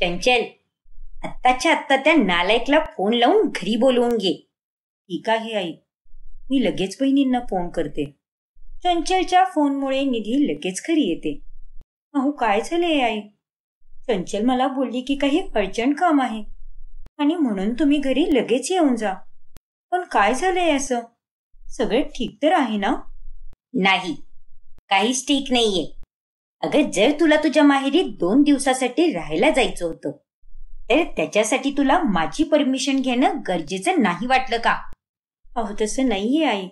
चंचल, आत्ताच्या आत्ता त्या नालायकला फोन लावून घरी बोलवून घे. ठीक आहे आई, मी लगेच बहिणींना फोन करते. चंचलच्या फोनमुळे निधी लगेच घरी येते. अहो काय झालंय आई? चंचल मला बोलली की काही अर्जंट काम आहे आणि म्हणून तुम्ही घरी लगेच येऊन जा. पण काय झालंय असं? सगळे ठीक तर आहे ना? नाही, काहीच ठीक नाहीये. अगं, जर तुला तुझ्या माहेरी 2 दिवसासाठी राहायला जायचं होतं तर त्याच्यासाठी तुला माझी परमिशन घेणं गरजेचं नाही वाटलं का? अहो तसं नाहीये आई,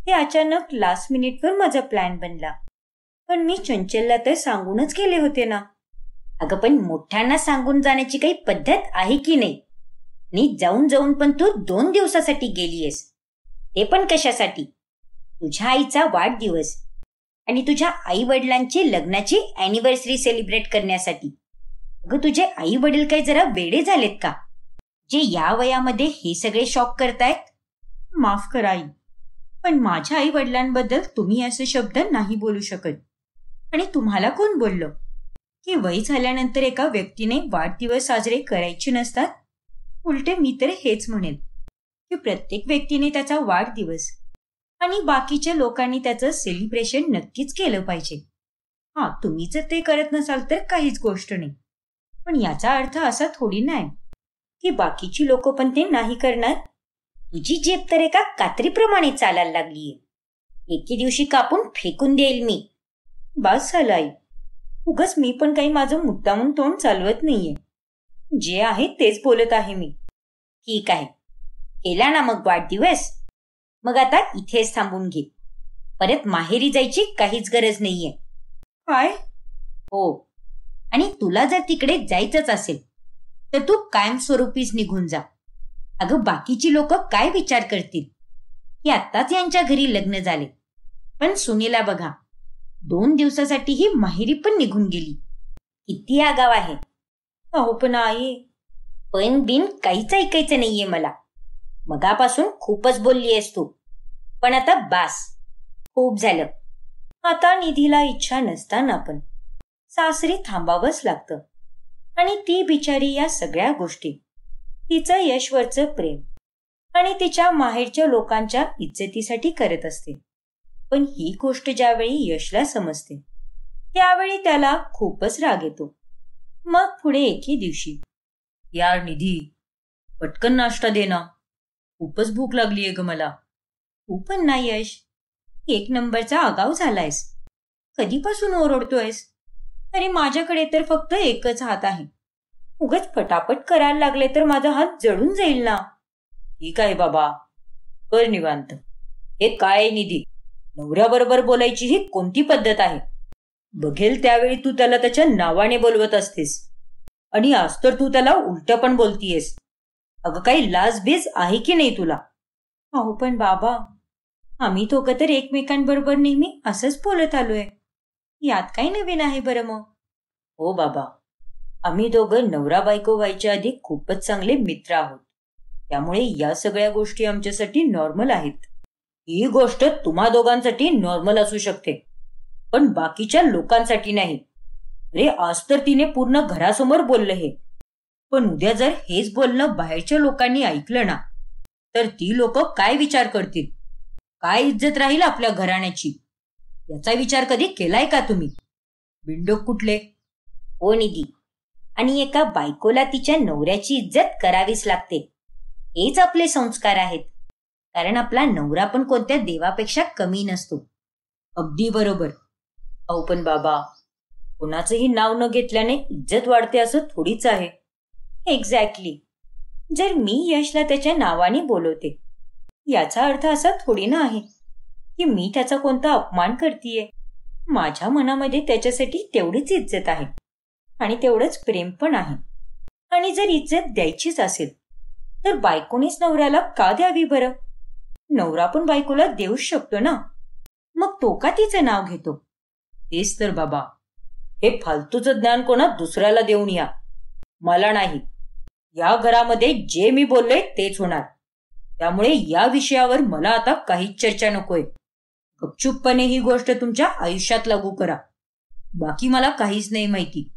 हे अचानक लास्ट मिनिटवर माझा प्लॅन बनला. पण मी चंचलला तर सांगूनच गेले होते ना. अगं, पण मोठ्यांना सांगून जाण्याची काही पद्धत आहे की नाही? आणि जाऊन जाऊन पण तू 2 दिवसासाठी गेलीयस, ते पण कशासाठी? तुझ्या आईचा वाढदिवस आणि तुझ्या आई वडिलांची लग्नाची अॅनिव्हर्सरी सेलिब्रेट करण्यासाठी. अगं, तुझे आई वडील काही जरा वेडे झालेत का, जे या वयामध्ये हे सगळे शॉक करतायत? माफ करा आई, पण माझ्या आई वडिलांबद्दल तुम्ही असे शब्द नाही बोलू शकत. आणि तुम्हाला कोण बोललं की वय झाल्यानंतर एका व्यक्तीने वाढदिवस साजरे करायचे नसतात? उलटे मी तर हेच म्हणेन की प्रत्येक व्यक्तीने त्याचा वाढदिवस आणि बाकीच्या लोकांनी त्याचं सेलिब्रेशन नक्कीच केलं पाहिजे. हा, तुम्ही जर ते करत नसाल तर काहीच गोष्ट नाही, पण याचा अर्थ असा थोडी नाही की बाकीची लोक पण ते नाही करणार. तुझी जीभ तर एका कात्रीप्रमाणे चालायला लागलीये. एके दिवशी कापून फेकून देईल मी. बस झालं आई, उगाच मी पण काही माझं मुद्दामून तोंड चालवत नाहीये. जे आहे तेच बोलत आहे मी. ठीक आहे, केला ना मग वाढदिवस. मग आता इथेच थांबून घे. परत माहेरी जायची काहीच गरज नाहीये. काय? हो, आणि तुला जर तिकडे जायचंच असेल तर तू कायमस्वरूपीच निघून जा. अगं, बाकीची लोक काय विचार करतील की आत्ताच यांच्या घरी लग्न झाले, पण सुनेला बघा 2 दिवसासाठी ही माहेरी पण निघून गेली. किती आगाव आहे. अहो पण आई, पण बिन काहीच ऐकायचं नाहीये मला. मगापासून खूपच बोलली आहेस तू, पण आता बास, खूप झालं. आता निधीला इच्छा नसताना पण सासरी थांबावंच लागतं. आणि ती बिचारी या सगळ्या गोष्टी तिचं यशवरचं प्रेम आणि तिच्या माहेरच्या लोकांच्या इज्जतीसाठी करत असते. पण ही गोष्ट ज्यावेळी यशला समजते त्यावेळी त्याला खूपच राग येतो. मग पुढे एके दिवशी, यार निधी, पटकन नाश्ता दे ना, खूपच भूक लागलीये ग मला. तू पण ना यश, 1 नंबरचा आगाव झालायस. कधीपासून ओरडतोयस? अरे माझ्याकडे तर फक्त एकच हात आहे. उगाच फटाफट करायला लागले तर माझा हात जळून जाईल ना. ठीक आहे बाबा, कर निवांत. हे काय निधी, नवऱ्याबरोबर बोलायची ही कोणती पद्धत आहे? बघेल त्यावेळी तू त्याला त्याच्या नावाने बोलवत असतेस आणि आज तर तू त्याला उलट पण बोलतीयस. अगं, काही लाजबीज आहे की नाही तुला? अहो पण बाबा, आम्ही दोघं तर एकमेकांबरोबर नेहमी असंच बोलत आलोय. यात काही नवीन आहे बरं मग? हो बाबा, आम्ही दोघं नवरा बायको व्हायच्या आधी खूपच चांगले मित्र आहोत. त्यामुळे या सगळ्या गोष्टी आमच्यासाठी नॉर्मल आहेत. ही गोष्ट तुम्हा दोघांसाठी नॉर्मल असू शकते, पण बाकीच्या लोकांसाठी नाही. रे, आज तर तिने पूर्ण घरासमोर बोललं हे, पण उद्या जर हेच बोलणं बाहेरच्या लोकांनी ऐकलं ना तर ती लोक काय विचार करतील? काय इज्जत राहील आपल्या घराण्याची? याचा विचार कधी केलाय का तुम्ही? बिंडोक कुठले. हो निधी, आणि एका बायकोला तिच्या नवऱ्याची इज्जत करावीच लागते. हेच आपले संस्कार आहेत, कारण आपला नवरा पण कोणत्या देवापेक्षा कमी नसतो. अगदी बरोबर. अहो पण बाबा, कोणाचंही नाव न घेतल्याने इज्जत वाढते असं थोडीच आहे. एक्झॅक्टली. जर मी यशला त्याच्या नावाने बोलवते याचा अर्थ असा थोडी ना आहे की मी त्याचा कोणता अपमान करतीये. माझ्या मनामध्ये त्याच्यासाठी तेवढीच इज्जत आहे आणि तेवढंच प्रेम पण आहे. आणि जर इज्जत द्यायचीच असेल तर बायकोनेच नवऱ्याला का द्यावी बरं? नवरा पण बायकोला देऊच शकतो ना, मग तो का तिचं नाव घेतो? तेच तर बाबा, हे फालतूचं ज्ञान कोणा दुसऱ्याला देऊन या, मला नाही. या घरामध्ये जे मी बोललोय तेच होणार. त्यामुळे या विषयावर मला आता काहीच चर्चा नकोय. गपचूपपणे ही गोष्ट तुमच्या आयुष्यात लागू करा. बाकी मला काहीच नाही माहिती.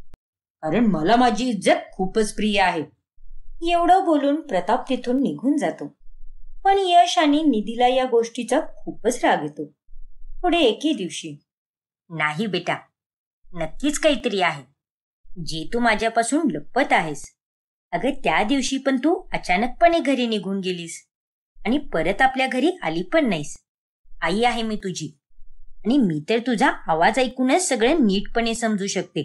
कारण मला माझी इज्जत खूपच प्रिय आहे. एवढं बोलून प्रताप तिथून निघून जातो. पण यश आणि निधीला या गोष्टीचा खूपच राग येतो. पुढे एके दिवशी, नाही बेटा, नक्कीच काहीतरी आहे जे तू माझ्यापासून लपवत आहेस. अगं, त्या दिवशी पण तू अचानकपणे घरी निघून गेलीस आणि परत आपल्या घरी आली पण नाहीस. आई आहे मी तुझी, आणि मी तर तुझा आवाज ऐकूनच सगळं नीटपणे समजू शकते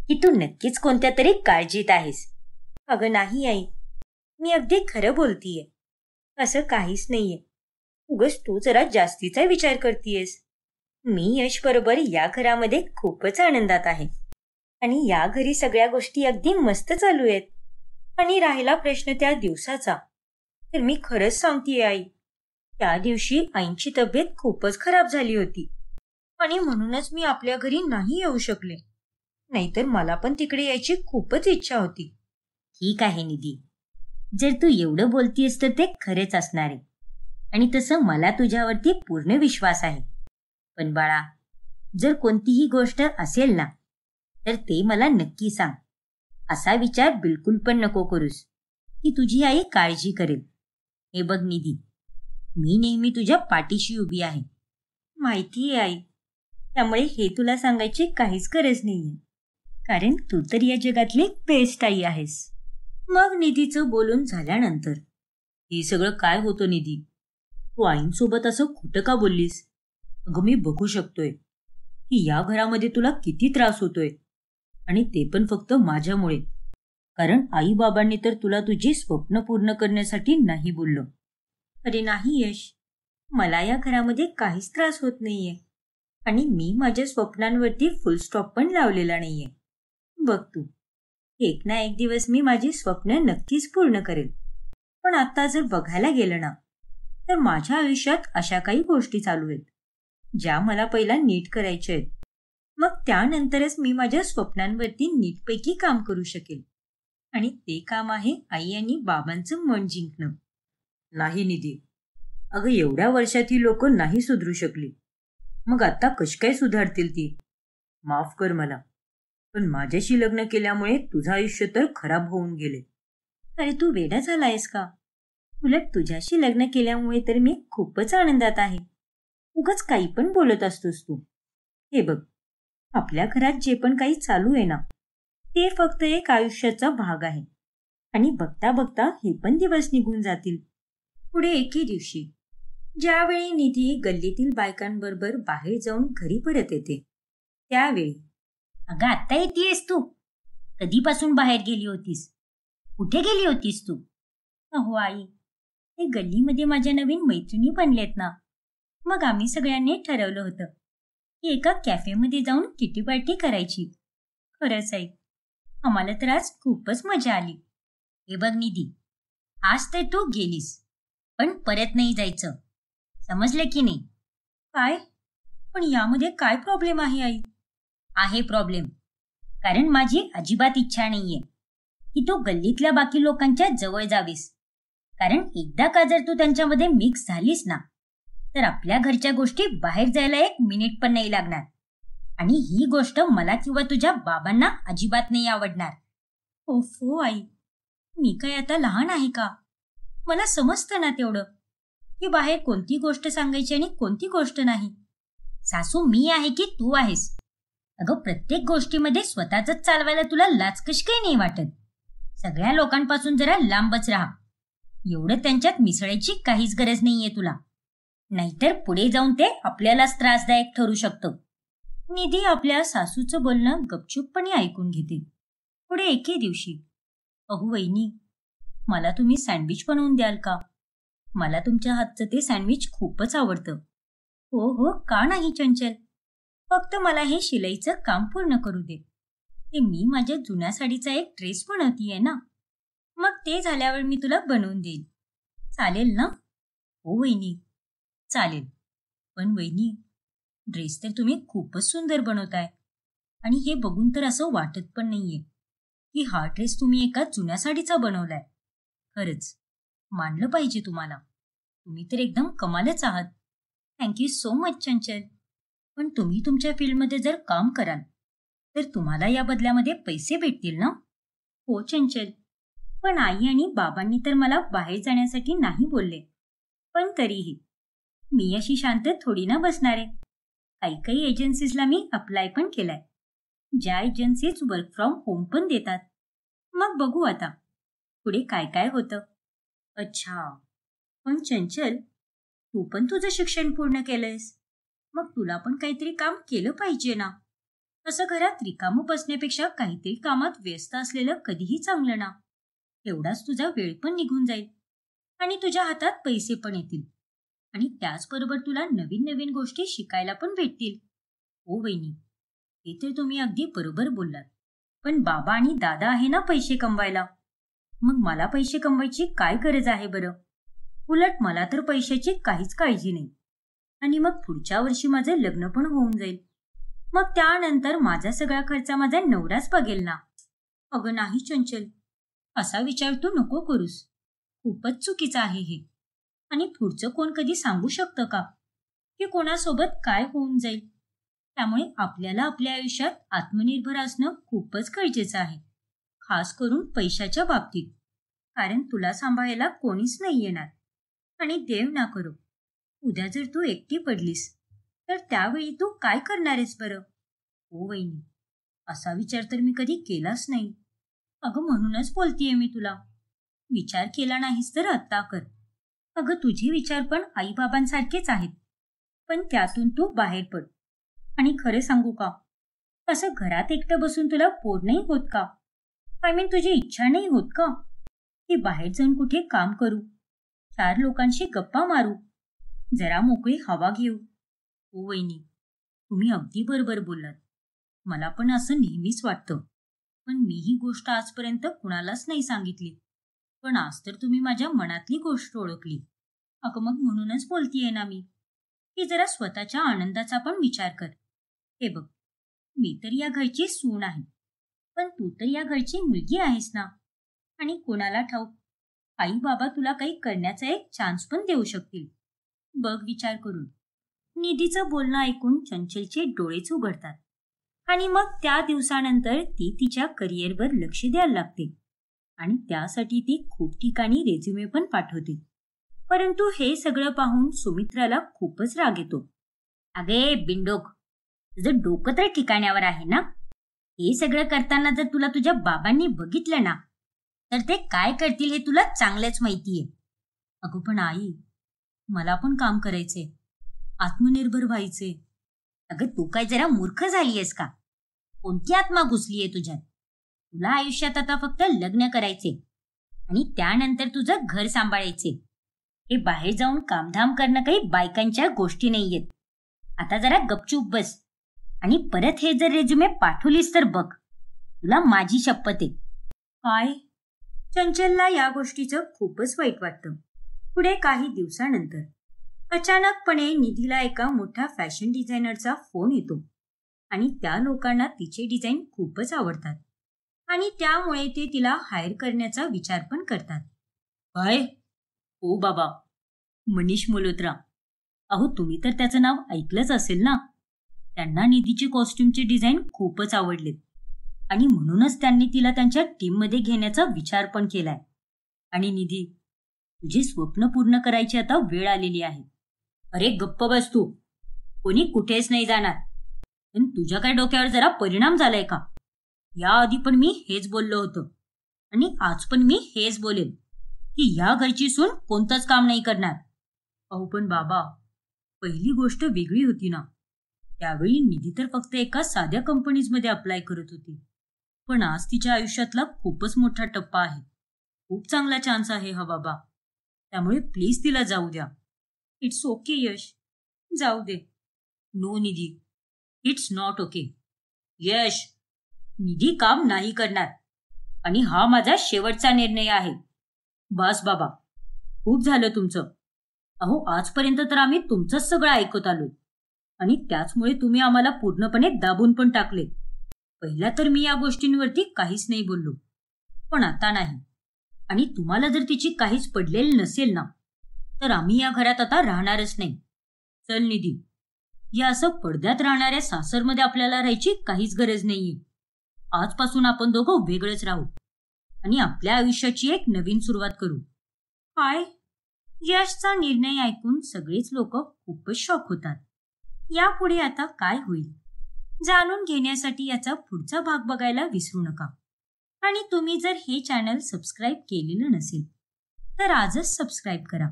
की तू नक्कीच कोणत्या तरी काळजीत आहेस. अगं नाही आई, मी अगदी खरं बोलतीये. असं काहीच नाहीये. उगाच तू जरा जास्तीचा विचार करतीयस. मी यश बरोबर या घरामध्ये खूपच आनंदात आहे आणि या घरी सगळ्या गोष्टी अगदी मस्त चालू आहेत. आणि राहिला प्रश्न त्या दिवसाचा, तर मी खरंच सांगतेय आई, त्या दिवशी आईंची तब्येत खूपच खराब झाली होती आणि म्हणूनच मी आपल्या घरी नाही येऊ शकले. नाहीतर मला पण तिकडे यायची खूपच इच्छा होती. ठीक आहे निधी, जर तू एवढं बोलतीयस तर ते खरेच असणार आहे, आणि तसं मला तुझ्यावरती पूर्ण विश्वास आहे. पण बाळा, जर कोणतीही गोष्ट असेल ना, तर ते मला नक्की सांग. असा विचार बिलकुल पण नको करूस की तुझी आई काळजी करेल. हे बघ निधी, मी नेहमी तुझ्या पाठीशी उभी आहे. माहितीये आई, त्यामुळे हे तुला सांगायची काहीच गरज नाहीये, कारण तू तर या जगातली बेस्ट आई आहेस. मग निधीचं बोलून झाल्यानंतर, हे सगळं काय होतं निधी? तू आईंसोबत असं खोटं का बोललीस? अगं, मी बघू शकतोय की या घरामध्ये तुला किती त्रास होतोय, आणि ते पण फक्त माझ्यामुळे. कारण आई बाबांनी तर तुला तुझी स्वप्न पूर्ण करण्यासाठी नाही बोललं. अरे नाही यश, मला या घरामध्ये काहीच त्रास होत नाहीये आणि मी माझ्या स्वप्नांवरती फुल स्टॉप पण लावलेला नाहीये. बघ तू, एक ना एक दिवस मी माझी स्वप्न नक्कीच पूर्ण करेल. पण आता जर बघायला गेलं ना, तर माझ्या आयुष्यात अशा काही गोष्टी चालू आहेत ज्या मला पहिला नीट करायच्या आहेत. मग त्यानंतरच मी माझ्या स्वप्नांवरती नीटपैकी काम करू शकेल. आणि ते काम आहे आई आणि बाबांचं मन जिंकणं. नाही निधी, अगं एवढ्या वर्षात ही लोक नाही सुधरू शकली, मग आता कशी काय सुधारतील ती? माफ कर मला, पण माझ्याशी लग्न केल्यामुळे तुझं आयुष्य तर खराब होऊन गेले. अरे तू वेडा झालायस का? उलट तुझ्याशी लग्न केल्यामुळे तर मी खूपच आनंदात आहे. उगाच काही पण बोलत असतोस तू. हे बघ, आपल्या घरात जे पण काही चालू आहे ना, ते फक्त एक आयुष्याचा भाग आहे आणि बघता बघता हे पण दिवस निघून जातील. पुढे एके दिवशी, ज्यावेळी निधी गल्लीतील बायकांबरोबर बाहेर जाऊन घरी परत येते, त्यावेळी, अगं, आता येतेयस तू? कधीपासून बाहेर गेली होतीस? कुठे गेली होतीस तू? अहो आई, हे गल्लीमध्ये माझ्या नवीन मैत्रिणी बनलेत ना, मग आम्ही सगळ्यांनी ठरवलं होतं की एका कॅफेमध्ये जाऊन किटी पार्टी करायची. खरंच आई, आम्हाला तर आज खूपच मजा आली. हे बघ निधी, आज तर तू गेलीस, पण परत नाही जायचं, समजलं की नाही? काय? पण यामध्ये काय प्रॉब्लेम आहे आई? आहे प्रॉब्लेम, कारण माझी अजिबात इच्छा नाहीये की तू गल्लीतल्या बाकी लोकांच्या जवळ जावीस. कारण एकदा का जर तू त्यांच्यामध्ये मिक्स झालीस ना, तर आपल्या घरच्या गोष्टी बाहेर जायला 1 मिनिट पण नाही लागणार, आणि ही गोष्ट मला किंवा तुझ्या बाबांना अजिबात नाही आवडणार. ओफो आई, मी काय आता लहान आहे का? मला समजतं ना तेवढं की बाहेर कोणती गोष्ट सांगायची आणि कोणती गोष्ट नाही. सासू मी आहे की तू आहेस? अगं, प्रत्येक गोष्टीमध्ये स्वतःच चालवायला तुला लाज कशी काही नाही वाटत? सगळ्या लोकांपासून जरा लांबच राहा. एवढं त्यांच्यात मिसळायची काहीच गरज नाहीये तुला, नाहीतर पुढे जाऊन ते आपल्यालाच त्रासदायक ठरू शकतं. निधी आपल्या सासूचं बोलणं गपचूपपणे ऐकून घेते. पुढे एके दिवशी, अहो वहिनी, मला तुम्ही सँडविच बनवून द्याल का? मला तुमच्या हातचं ते सँडविच खूपच आवडतं. हो हो, का नाही चंचल, फक्त मला हे शिलाईचं काम पूर्ण करू दे. ते मी माझ्या जुन्या साडीचा एक ड्रेस बनवतीये ना, मग ते झाल्यावर मी तुला बनवून देईन. चालेल ना? हो वहिनी, चालेल. पण वहिनी, ड्रेस तर तुम्ही खूपच सुंदर बनवताय, आणि हे बघून तर असं वाटत पण नाहीये की हा ड्रेस तुम्ही एका जुन्या साडीचा बनवलाय. खरंच मानलं पाहिजे तुम्हाला, तुम्ही तर एकदम कमालच आहात. थँक्यू सो मच चंचल. पण तुम्ही तुमच्या फील्डमध्ये जर काम कराल तर तुम्हाला या बदल्यामध्ये पैसे भेटतील ना? हो चंचल, पण आई आणि बाबांनी तर मला बाहेर जाण्यासाठी नाही बोलले. पण तरीही मी अशी शांत थोडी ना बसणार आहे. काही काही एजन्सीजला मी अप्लाय पण केलाय, ज्या एजन्सीज वर्क फ्रॉम होम पण देतात. मग बघू आता पुढे काय काय होतं. अच्छा, पण चंचल, तू पण तुझं शिक्षण पूर्ण केलंयस, मग तुला पण काहीतरी काम केलं पाहिजे ना. असं घरात रिकामं बसण्यापेक्षा काहीतरी कामात व्यस्त असलेलं कधीही चांगलं ना. एवढाच तुझा वेळ पण निघून जाईल आणि तुझ्या हातात पैसे पण येतील आणि त्याचबरोबर तुला नवीन नवीन गोष्टी शिकायला पण भेटतील. हो वहिनी, हे तर तुम्ही अगदी बरोबर बोललात. पण बाबा आणि दादा आहे ना पैसे कमवायला, मग मला पैसे कमवायची काय गरज आहे बरं? उलट मला तर पैशाची काहीच काळजी नाही. आणि मग पुढच्या वर्षी माझं लग्न पण होऊन जाईल. मग त्यानंतर माझा सगळा खर्च माझा नवराच बघेल ना. अगं नाही चंचल, असा विचार तू नको करूस. खूपच चुकीचं आहे हे. आणि पुढचं कोण कधी सांगू शकतं का की कोणासोबत काय होऊन जाईल? त्यामुळे आपल्याला आपल्या आयुष्यात आत्मनिर्भर असणं खूपच गरजेचं आहे, खास करून पैशाच्या बाबतीत. कारण तुला सांभाळायला कोणीच नाही येणार. आणि देव ना करो, उद्या जर तू एकटी पडलीस तर त्यावेळी तू काय करणार आहेस बरं? हो वहिनी, असा विचार तर मी कधी केलाच नाही. अगं म्हणूनच बोलतीये मी तुला, विचार केला नाहीस तर आत्ता कर. अगं तुझे विचार पण आईबाबांसारखेच आहेत, पण त्यातून तू बाहेर पड. आणि खरं सांगू का, असं घरात एकटं बसून तुला बोर नाही होत का? आय मीन तुझी इच्छा नाही होत का की बाहेर जाऊन कुठे काम करू, 4 लोकांशी गप्पा मारू, जरा मोकळी हवा घेऊ? हो वहिनी, तुम्ही अगदी बरोबर बोललात. मला पण असं नेहमीच वाटतं, पण मी ही गोष्ट आजपर्यंत कुणालाच नाही सांगितली. पण आज तर तुम्ही माझ्या मनातली गोष्ट ओळखली. अगं मग म्हणूनच बोलतीये ना मी की जरा स्वतःच्या आनंदाचा पण विचार कर. हे बघ, मी तर या घरची सून आहे, पण तू तर या घरची मुलगी आहेस ना. आणि कोणाला ठाऊक, आई बाबा तुला काही करण्याचा एक चान्स पण देऊ शकतील. बघ विचार करून. निधीचं बोलणं ऐकून चंचलचे डोळेच उघडतात आणि मग त्या दिवसानंतर ती तिच्या करिअरवर लक्ष द्यायला लागते आणि त्यासाठी ती खूप ठिकाणी रेझ्युमे पण पाठवते. परंतु हे सगळं पाहून सुमित्राला खूपच राग येतो. अगे बिंडोक, तुझं डोकं तर ठिकाण्यावर आहे ना? हे सगळं करताना जर तुला तुझ्या बाबांनी बघितलं ना तर ते काय करतील हे तुला चांगलंच माहितीये. अगं पण आई, मला पण काम करायचे, आत्मनिर्भर व्हायचे. अगं तू काय जरा मूर्ख झालीयस का? कोणती आत्मा घुसलीये तुझ्यात? तुला आयुष्यात आता फक्त लग्न करायचे आणि त्यानंतर तुझं घर सांभाळायचे. हे बाहेर जाऊन कामधाम करणं काही बायकांच्या गोष्टी नाहीयेत. आता जरा गपचूप बस आणि परत हे जर रेझ्युमे पाठवलीस तर बघ, तुला माझी शपथ आहे. काय? चंचलला या गोष्टीचं खूपच वाईट वाटतं. पुढे काही दिवसानंतर अचानकपणे निधीला एका मोठ्या फॅशन डिझायनरचा फोन येतो आणि त्या लोकांना तिचे डिझाईन खूपच आवडतात आणि त्यामुळे ते तिला हायर करण्याचा विचार पण करतात. काय? हो बाबा, मनीष मल्होत्रा. अहो तुम्ही तर त्याचं नाव ऐकलंच असेल ना. त्यांना निधीचे कॉस्ट्युमचे डिझाईन खूपच आवडलेत आणि म्हणूनच त्यांनी तिला त्यांच्या टीममध्ये घेण्याचा विचार पण केलाय. आणि निधी, तुझे स्वप्न पूर्ण करायची आता वेळ आलेली आहे. अरे गप्प बस तू, कोणी कुठेच नाही जाणार. पण तुझ्या काय डोक्यावर जरा परिणाम झालाय का? याआधी पण मी हेच बोललो होतो आणि आज पण मी हेच बोलेन की या घरची सून कोणतंच काम नाही करणार. अहो पण बाबा, पहिली गोष्ट वेगळी होती ना. त्यावेळी निधी तर फक्त एका साध्या कंपनीजमध्ये अप्लाय करत होती, पण आज तिच्या आयुष्यातला खूपच मोठा टप्पा आहे. खूप चांगला चान्स आहे हा बाबा, त्यामुळे प्लीज तिला जाऊ द्या. इट्स ओके यश, जाऊ दे. No Nidhi, it's not okay. Yash, Nidhi काम नाही करणार आणि हा माझा शेवटचा निर्णय आहे. बस बाबा, खूप झालं तुमचं. अहो आजपर्यंत तर आम्ही तुमचंच सगळं ऐकत आलोय आणि त्याचमुळे तुम्ही आम्हाला पूर्णपणे दाबून पण टाकले. पहिला तर मी या गोष्टींवरती काहीच नाही बोललो, पण आता नाही. आणि तुम्हाला जर तिची काहीच पडलेली नसेल ना तर आम्ही या घरात आता राहणारच नाही. चल निधी, या असं पडद्यात राहणाऱ्या सासरमध्ये आपल्याला राहायची काहीच गरज नाहीये. आजपासून आपण दोघं वेगळेच राहू आणि आपल्या आयुष्याची एक नवीन सुरुवात करू. काय? यशचा निर्णय ऐकून सगळेच लोक खूपच शॉक होतात. यापुढे आता काय होईल जाणून घेण्यासाठी याचा पुढचा भाग बघायला विसरू नका. आणि तुम्ही जर हे चॅनल सबस्क्राईब केलेलं नसेल तर आजच सबस्क्राईब करा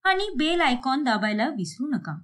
आणि बेल आयकॉन दाबायला विसरू नका.